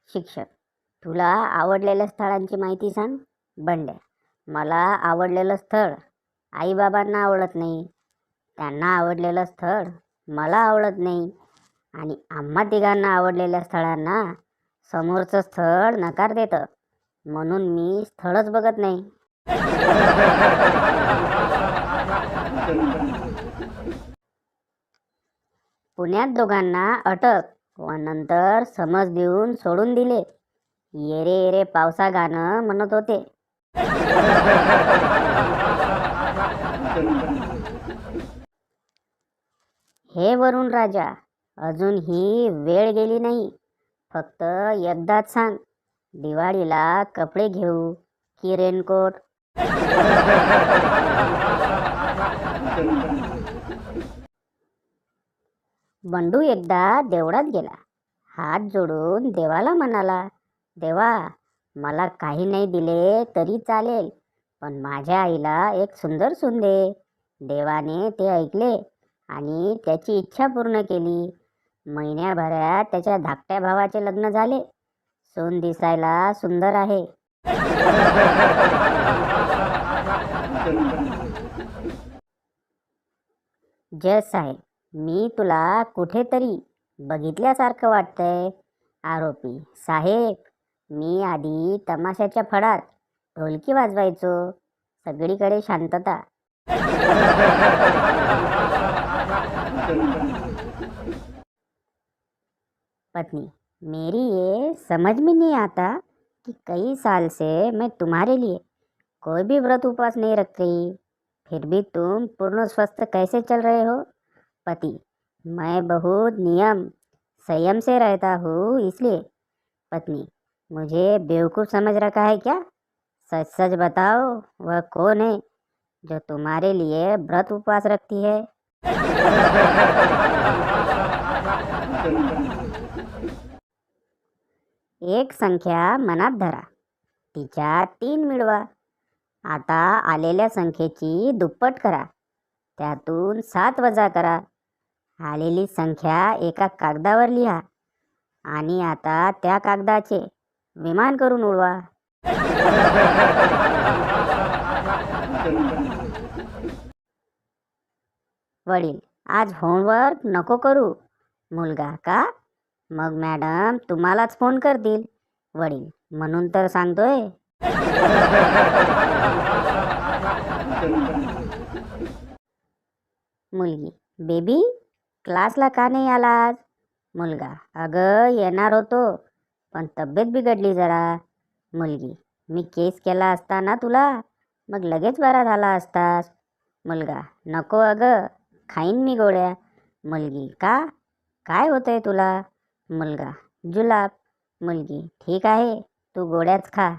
शिक्षक, तुला आवडलेल्या स्थळांची माहिती सांग. बंड्या, मला आवडलेलं स्थळ आईबाबांना आवडत नाही, त्यांना आवडलेलं स्थळ मला आवडत नाही, आणि आम्हा तिघांना आवडलेल्या स्थळांना समोरचं स्थळ नकार देतं, म्हणून मी स्थळच बघत नाही. पुण्यात दोघांना अटक व नंतर समज देऊन सोडून दिले. येरे येरे पावसा गाणं म्हणत होते. हे वरुण राजा, अजून ही वेळ गेली नाही. फक्त एकदाच सांग, दिवाळीला कपडे घेऊ की रेनकोट? बंडू एकदा देवळात गेला. हात जोडून देवाला म्हणाला, देवा, मला काही नाही दिले तरी चालेल, पण माझ्या आईला एक सुंदर सून दे. देवाने ते ऐकले आणि त्याची इच्छा पूर्ण केली. महिन्याभरात त्याच्या धाकट्या भावाचे लग्न झाले. सून दिसायला सुंदर आहे. जज साहेब, मी तुला कुठेतरी बघितल्यासारखं वाटतंय. आरोपी साहेब, मी आधी तमाशाच्या फडात ढोलकी वाजवायचो. सगळीकडे शांतता. पत्नी, मेरी ये समझ में नहीं आता कि कई साल से मैं तुम्हारे लिए कोई भी व्रत उपवास नहीं रख रही, फिर भी तुम पूर्ण स्वस्थ कैसे चल रहे हो? पति, मैं बहुत नियम संयम से रहता हूँ इसलिए। पत्नी, मुझे बेवकूफ़ समझ रखा है क्या? सच सच बताओ, वह कौन है जो तुम्हारे लिए व्रत उपवास रखती है? एक संख्या मनात धरा, तिच्या 3 मिळवा. आता आलेल्या संख्येची दुप्पट करा, त्यातून 7 वजा करा. आलेली संख्या एका कागदावर लिहा आणि आता त्या कागदाचे विमान करून उडवा. वडील, आज होमवर्क नको करू. मुलगा, का? मग मॅडम तुम्हालाच फोन करतील. वडील, म्हणून तर सांगतोय. मुलगी, बेबी, क्लासला का नाही आलास? मुलगा, अगं येणार होतो, पण तब्येत बिघडली जरा. मुलगी, मी केस केला असता ना तुला, मग लगेच बरा झाला असतास. मुलगा, नको अगं, खाईन मी गोळ्या. मुलगी, का? काय होतंय तुला? मुलगा, जुलाब. मुलगी, ठीक आहे, तू गोळ्याच खा.